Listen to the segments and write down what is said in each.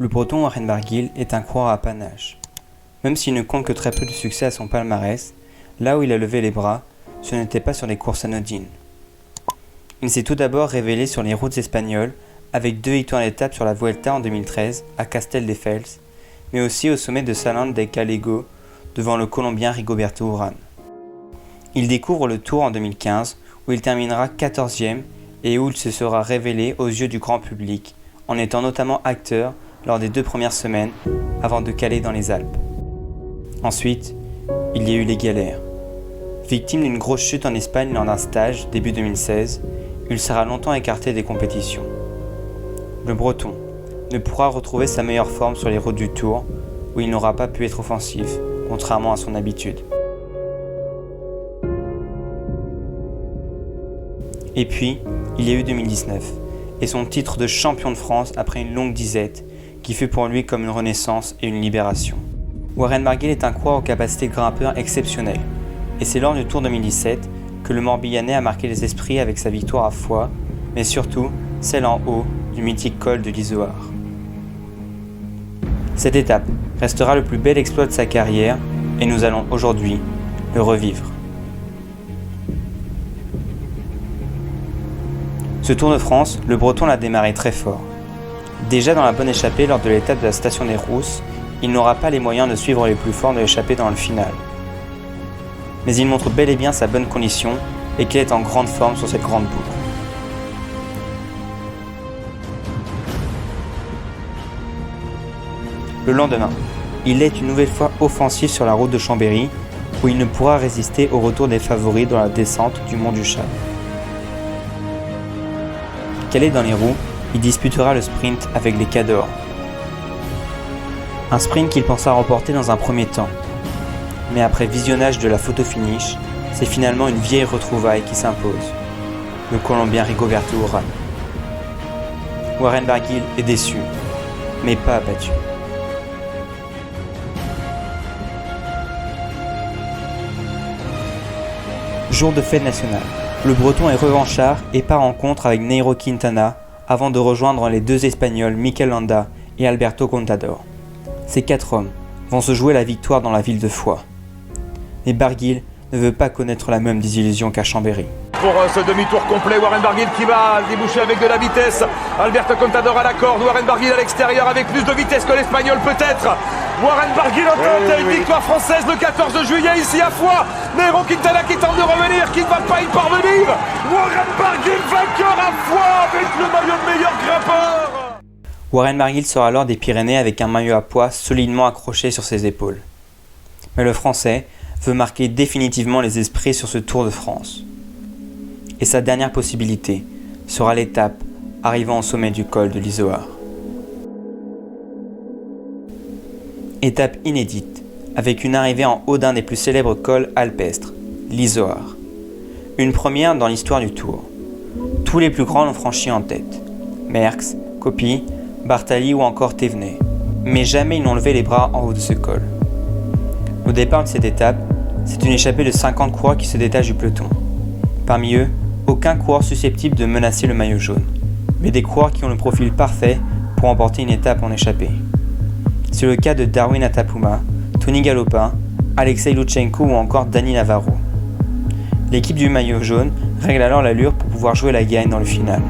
Le Breton Warren Barguil est un coureur à panache. Même s'il ne compte que très peu de succès à son palmarès, là où il a levé les bras, ce n'était pas sur des courses anodines. Il s'est tout d'abord révélé sur les routes espagnoles, avec 2 victoires d'étape sur la Vuelta en 2013 à Castelldefels, mais aussi au sommet de Salán de Gállego devant le Colombien Rigoberto Urán. Il découvre le Tour en 2015 où il terminera 14e et où il se sera révélé aux yeux du grand public, en étant notamment acteur lors des 2 premières semaines avant de caler dans les Alpes. Ensuite, il y a eu les galères. Victime d'une grosse chute en Espagne lors d'un stage début 2016, il sera longtemps écarté des compétitions. Le Breton ne pourra retrouver sa meilleure forme sur les routes du Tour, où il n'aura pas pu être offensif, contrairement à son habitude. Et puis, il y a eu 2019, et son titre de champion de France après une longue disette, qui fut pour lui comme une renaissance et une libération. Warren Barguil est un coureur aux capacités grimpeurs exceptionnelles, et c'est lors du Tour 2017 que le Morbihanais a marqué les esprits avec sa victoire à Foix, mais surtout celle en haut du mythique col de l'Izoard. Cette étape restera le plus bel exploit de sa carrière, et nous allons aujourd'hui le revivre. Ce Tour de France, le Breton l'a démarré très fort. Déjà dans la bonne échappée lors de l'étape de la Station des Rousses, il n'aura pas les moyens de suivre les plus forts de l'échappée dans le final. Mais il montre bel et bien sa bonne condition et qu'il est en grande forme sur cette grande boucle. Le lendemain, il est une nouvelle fois offensif sur la route de Chambéry, où il ne pourra résister au retour des favoris dans la descente du Mont du Chat. Calé dans les roues, il disputera le sprint avec les Cadors. Un sprint qu'il pensa remporter dans un premier temps. Mais après visionnage de la photo finish, c'est finalement une vieille retrouvaille qui s'impose. Le Colombien Rigoberto Urán. Warren Barguil est déçu, mais pas abattu. Jour de fête nationale. Le Breton est revanchard et part en contre avec Nairo Quintana avant de rejoindre les 2 Espagnols Mikel Landa et Alberto Contador. Ces 4 hommes vont se jouer la victoire dans la ville de Foix. Mais Barguil ne veut pas connaître la même désillusion qu'à Chambéry. Pour ce demi-tour complet, Warren Barguil qui va déboucher avec de la vitesse. Alberto Contador à la corde, Warren Barguil à l'extérieur avec plus de vitesse que l'Espagnol peut-être. Warren Barguil en tête, une victoire française le 14 juillet ici à Foix. Nairo Quintana qui tente de revenir, qui ne va pas y parvenir. Warren Barguil vainqueur à Foix avec le maillot de meilleur grimpeur. Warren Barguil sort alors des Pyrénées avec un maillot à pois solidement accroché sur ses épaules. Mais le Français veut marquer définitivement les esprits sur ce Tour de France. Et sa dernière possibilité sera l'étape arrivant au sommet du col de l'Izoard. Étape inédite, avec une arrivée en haut d'un des plus célèbres cols alpestres, l'Izoard. Une première dans l'histoire du Tour. Tous les plus grands l'ont franchi en tête. Merckx, Coppi, Bartali ou encore Thévenet. Mais jamais ils n'ont levé les bras en haut de ce col. Au départ de cette étape, c'est une échappée de 50 coureurs qui se détache du peloton. Parmi eux, aucun coureur susceptible de menacer le maillot jaune, mais des coureurs qui ont le profil parfait pour remporter une étape en échappée. C'est le cas de Darwin Atapuma, Tony Galopin, Alexei Loutchenko ou encore Dani Navarro. L'équipe du maillot jaune règle alors l'allure pour pouvoir jouer la gagne dans le final.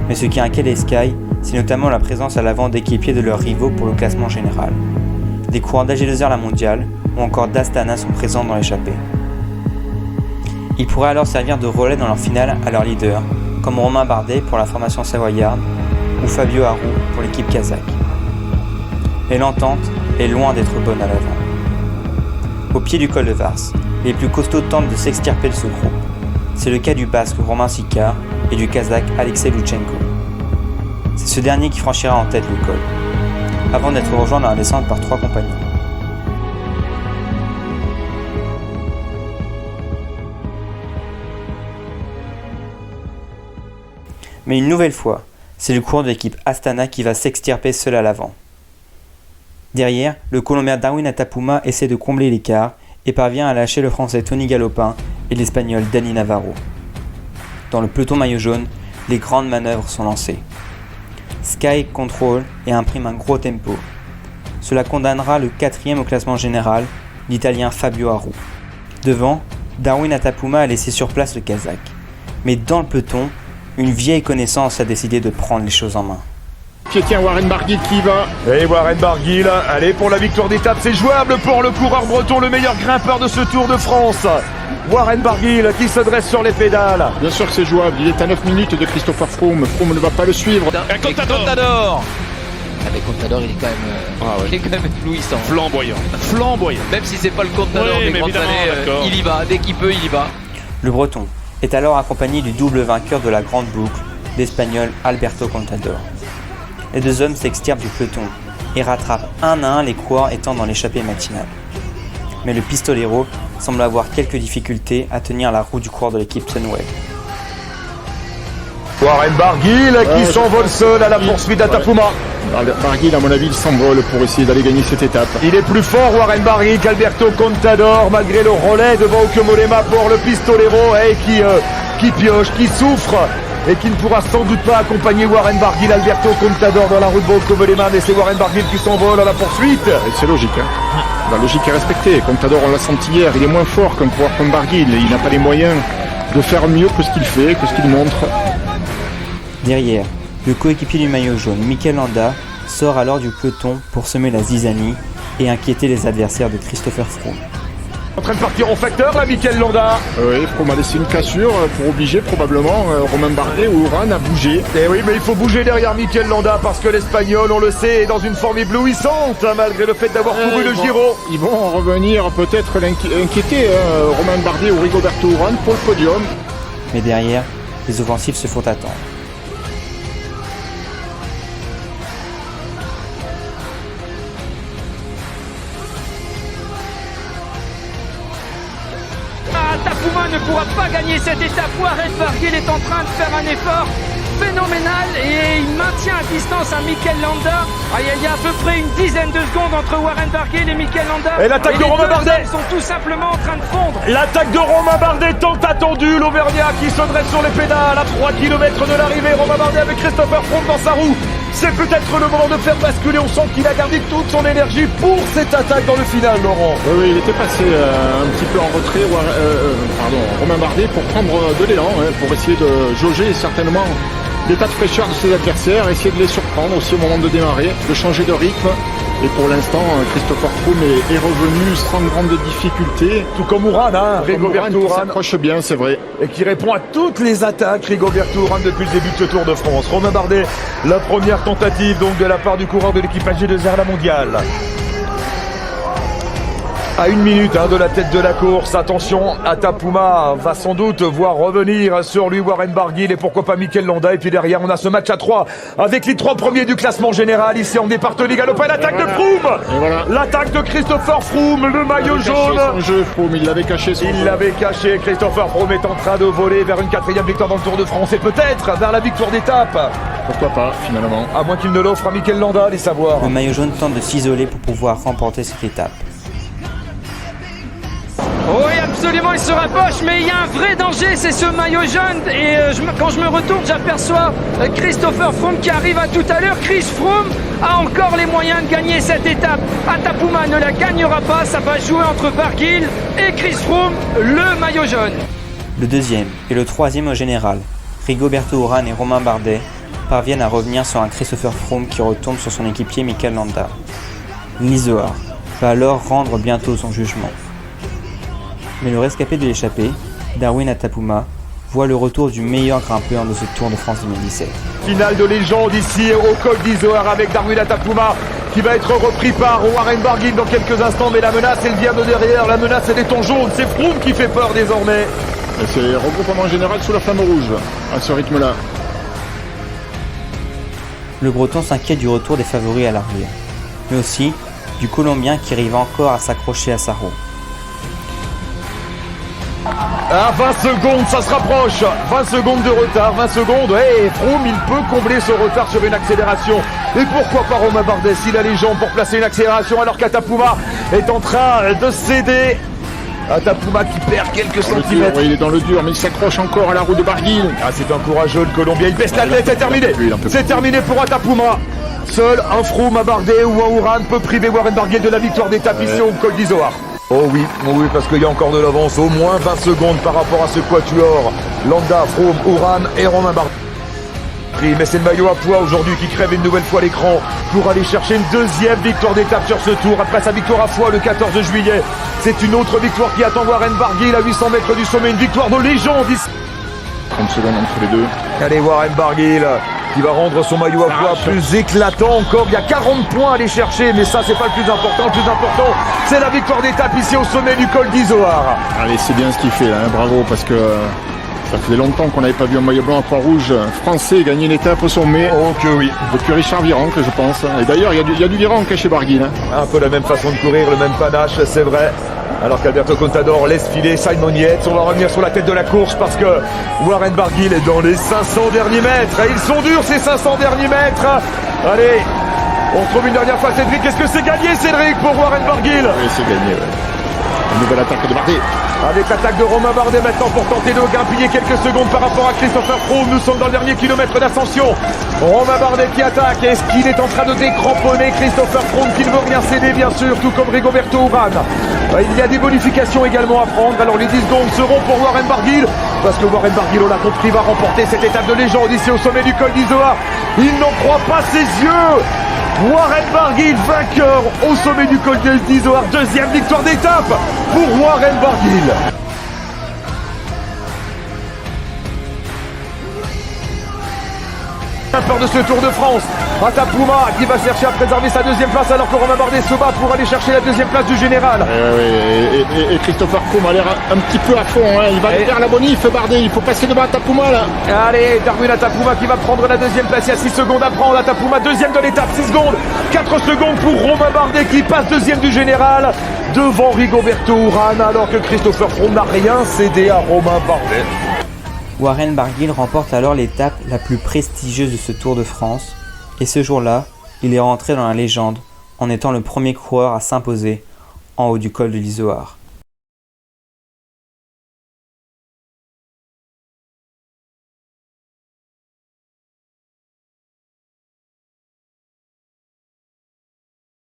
Mais ce qui inquiète les Sky, c'est notamment la présence à l'avant d'équipiers de leurs rivaux pour le classement général. Des coureurs d'AG2R La Mondiale ou encore d'Astana sont présents dans l'échappée. Ils pourraient alors servir de relais dans leur finale à leur leader, comme Romain Bardet pour la formation savoyarde ou Fabio Aru pour l'équipe kazakh. Et l'entente est loin d'être bonne à l'avant. Au pied du col de Vars, les plus costauds tentent de s'extirper de ce groupe. C'est le cas du Basque Romain Sicard et du Kazakh Alexei Loutchenko. C'est ce dernier qui franchira en tête le col, avant d'être rejoint dans la descente par 3 compagnons. Mais une nouvelle fois, c'est le coureur de l'équipe Astana qui va s'extirper seul à l'avant. Derrière, le Colombien Darwin Atapuma essaie de combler l'écart et parvient à lâcher le Français Tony Galopin et l'Espagnol Dani Navarro. Dans le peloton maillot jaune, les grandes manœuvres sont lancées. Sky contrôle et imprime un gros tempo. Cela condamnera le 4e au classement général, l'Italien Fabio Aru. Devant, Darwin Atapuma a laissé sur place le Kazakh. Mais dans le peloton, une vieille connaissance a décidé de prendre les choses en main. Tiens, Warren Barguil qui va. Et Warren Barguil, allez pour la victoire d'étape, c'est jouable pour le coureur breton, le meilleur grimpeur de ce Tour de France. Warren Barguil qui se dresse sur les pédales. Bien sûr que c'est jouable, il est à 9 minutes de Christopher Froome. Froome ne va pas le suivre. Contador. Avec Contador, il est quand même, il est quand même éblouissant. Flamboyant. Même si c'est pas le Contador des grandes années, il y va. Dès qu'il peut, il y va. Le Breton est alors accompagné du double vainqueur de la grande boucle, l'Espagnol Alberto Contador. Les deux hommes s'extirpent du peloton et rattrapent un à un les coureurs étant dans l'échappée matinale. Mais le pistolero semble avoir quelques difficultés à tenir la roue du coureur de l'équipe Sunweb. Warren Barguil qui s'envole seul à la poursuite d'Atapuma. Barguil, à mon avis, il s'envole pour essayer d'aller gagner cette étape. Il est plus fort, Warren Barguil, qu'Alberto Contador, malgré le relais devant Okemolema pour le pistolero qui pioche, qui souffre et qui ne pourra sans doute pas accompagner Warren Barguil, Alberto Contador dans la route de Okemolema, mais c'est Warren Barguil qui s'envole à la poursuite. Et c'est logique, hein. La logique est respectée. Contador, on l'a senti hier, il est moins fort qu'un coureur comme Barguil. Il n'a pas les moyens de faire mieux que ce qu'il fait, que ce qu'il montre. Derrière, le coéquipier du maillot jaune, Mikel Landa, sort alors du peloton pour semer la zizanie et inquiéter les adversaires de Christopher Froome. En train de partir au facteur, là, Mikel Landa. Oui, Froome a laissé une cassure pour obliger probablement Romain Bardet ou Uran à bouger. Et oui, mais il faut bouger derrière Mikel Landa parce que l'Espagnol, on le sait, est dans une forme éblouissante, hein, malgré le fait d'avoir couru le Giro. Ils vont revenir peut-être inquiéter Romain Bardet ou Rigoberto Uran pour le podium. Mais derrière, les offensives se font attendre. Atapuma ne pourra pas gagner cette étape. Warren Barguil est en train de faire un effort phénoménal et il maintient à distance un Mikel Landa. Il y a à peu près une dizaine de secondes entre Warren Barguil et Mikel Landa. Et l'attaque de Romain Bardet. Ils sont tout simplement en train de fondre. L'attaque de Romain Bardet tant attendue. L'Auvergnat qui se dresse sur les pédales à 3 km de l'arrivée. Romain Bardet avec Christopher Froome dans sa roue. C'est peut-être le moment de faire basculer. On sent qu'il a gardé toute son énergie pour cette attaque dans le final, Laurent. Oui, il était passé un petit peu en retrait, Romain Bardet, pour prendre de l'élan, pour essayer de jauger certainement l'état de fraîcheur de ses adversaires, essayer de les surprendre aussi au moment de démarrer, de changer de rythme. Et pour l'instant, Christopher Froome est revenu sans grande difficulté. Tout comme Uran, hein, Rigoberto Uran. S'accroche bien, c'est vrai. Et qui répond à toutes les attaques, Rigoberto Uran, depuis le début de ce Tour de France. Romain Bardet, la première tentative donc de la part du coureur de l'équipe AG2R La Mondiale. À 1 minute de la tête de la course, attention, Atapuma va sans doute voir revenir sur lui Warren Barguil et pourquoi pas Mikel Landa. Et puis derrière, on a ce match à 3 avec les 3 premiers du classement général. Ici, on départ de Galopin, l'attaque de Froome. L'attaque de Christopher Froome, le maillot jaune. Son jeu, Froome, il l'avait caché. Il l'avait caché. Christopher Froome est en train de voler vers une 4e victoire dans le Tour de France et peut-être vers la victoire d'étape. Pourquoi pas, finalement. À moins qu'il ne l'offre à Mikel Landa, allez savoir. Le maillot jaune tente de s'isoler pour pouvoir remporter cette étape. Oui, absolument, il se rapproche, mais il y a un vrai danger, c'est ce maillot jaune. Et quand je me retourne, j'aperçois Christopher Froome qui arrive à tout à l'heure. Chris Froome a encore les moyens de gagner cette étape. Atapuma ne la gagnera pas, ça va jouer entre Barguil et Chris Froome, le maillot jaune. Le 2e et le 3e au général, Rigoberto Uran et Romain Bardet, parviennent à revenir sur un Christopher Froome qui retombe sur son équipier Mikel Landa. L'Izoard va alors rendre bientôt son jugement. Mais le rescapé de l'échappée, Darwin Atapuma, voit le retour du meilleur grimpeur de ce Tour de France 2017. Finale de légende ici au col d'Izoard avec Darwin Atapuma qui va être repris par Warren Barguil dans quelques instants. Mais la menace, elle vient de derrière. La menace, elle est en jaune. C'est Froome qui fait peur désormais. Et c'est regroupement général sous la flamme rouge à ce rythme-là. Le Breton s'inquiète du retour des favoris à l'arrière, mais aussi du Colombien qui arrive encore à s'accrocher à sa roue. À 20 secondes, ça se rapproche. 20 secondes de retard, 20 secondes. Et Froome, il peut combler ce retard sur une accélération. Et pourquoi pas Romain Bardet s'il a les jambes pour placer une accélération alors qu'Atapuma est en train de céder. Atapouma qui perd quelques Dans le dur, centimètres. oui, il est dans le dur, mais il s'accroche encore à la roue de Barguil. Ah, c'est un courageux le Colombien, il baisse la tête, c'est terminé. C'est terminé pour Atapouma. Seul un Froome à Bardet ou un Uran peut priver Warren Barguil de la victoire d'étape ici au col d'Izoard. Oh oui, parce qu'il y a encore de l'avance, au moins 20 secondes par rapport à ce quatuor. Landa, Froome, Uran et Romain Bardet. Mais c'est le maillot à poids aujourd'hui qui crève une nouvelle fois l'écran pour aller chercher une deuxième victoire d'étape sur ce tour. Après sa victoire à Foix le 14 juillet, c'est une autre victoire qui attend Warren Barguil à 800 mètres du sommet, une victoire de légende. 30 secondes entre les deux. Allez, Warren Barguil qui va rendre son maillot à poids plus éclatant encore. Il y a 40 points à aller chercher, mais ça c'est pas le plus important. Le plus important, c'est la victoire d'étape ici au sommet du col d'Izoard. Allez, c'est bien ce qu'il fait là, hein, bravo, parce que ça faisait longtemps qu'on n'avait pas vu un maillot blanc à Croix-Rouge français gagner une étape au sommet. Oh que oui. Depuis Richard Virenque, je pense. Et d'ailleurs, il y a du Virenque chez Barguil. Hein. Un peu la même façon de courir, le même panache, c'est vrai. Alors qu'Alberto Contador laisse filer Simon Yates. On va revenir sur la tête de la course parce que Warren Barguil est dans les 500 derniers mètres. Et ils sont durs ces 500 derniers mètres. Allez, on trouve une dernière fois Cédric. Est-ce que c'est gagné, Cédric, pour Warren Barguil? Oui, c'est gagné. Ouais. Une nouvelle attaque de Bardet. Avec l'attaque de Romain Bardet maintenant pour tenter de grappiller quelques secondes par rapport à Christopher Froome. Nous sommes dans le dernier kilomètre d'ascension. Romain Bardet qui attaque. Est-ce qu'il est en train de décramponner Christopher Froome qui ne veut rien céder bien sûr, tout comme Rigoberto Urán. Il y a des bonifications également à prendre. Alors les 10 secondes seront pour Warren Barguil parce que Warren Barguil, on l'a compris, va remporter cette étape de légende ici au sommet du col d'Izoard. Il n'en croit pas ses yeux. Warren Barguil vainqueur au sommet du col d'Izoard. Deuxième victoire d'étape pour Warren Barguil. Peur de ce Tour de France. Atapouma qui va chercher à préserver sa deuxième place alors que Romain Bardet se bat pour aller chercher la deuxième place du général. Et Christopher Froome a l'air un petit peu à fond. Hein. Il va faire la bonif, Bardet. Il faut passer devant Atapouma là. Allez, Darwin Atapouma qui va prendre la deuxième place. Il y a 6 secondes à prendre. Atapouma deuxième de l'étape. 6 secondes. 4 secondes pour Romain Bardet qui passe deuxième du général devant Rigoberto Urán alors que Christopher Froome n'a rien cédé à Romain Bardet. Warren Barguil remporte alors l'étape la plus prestigieuse de ce Tour de France, et ce jour-là, il est rentré dans la légende en étant le premier coureur à s'imposer en haut du col de l'Izoard.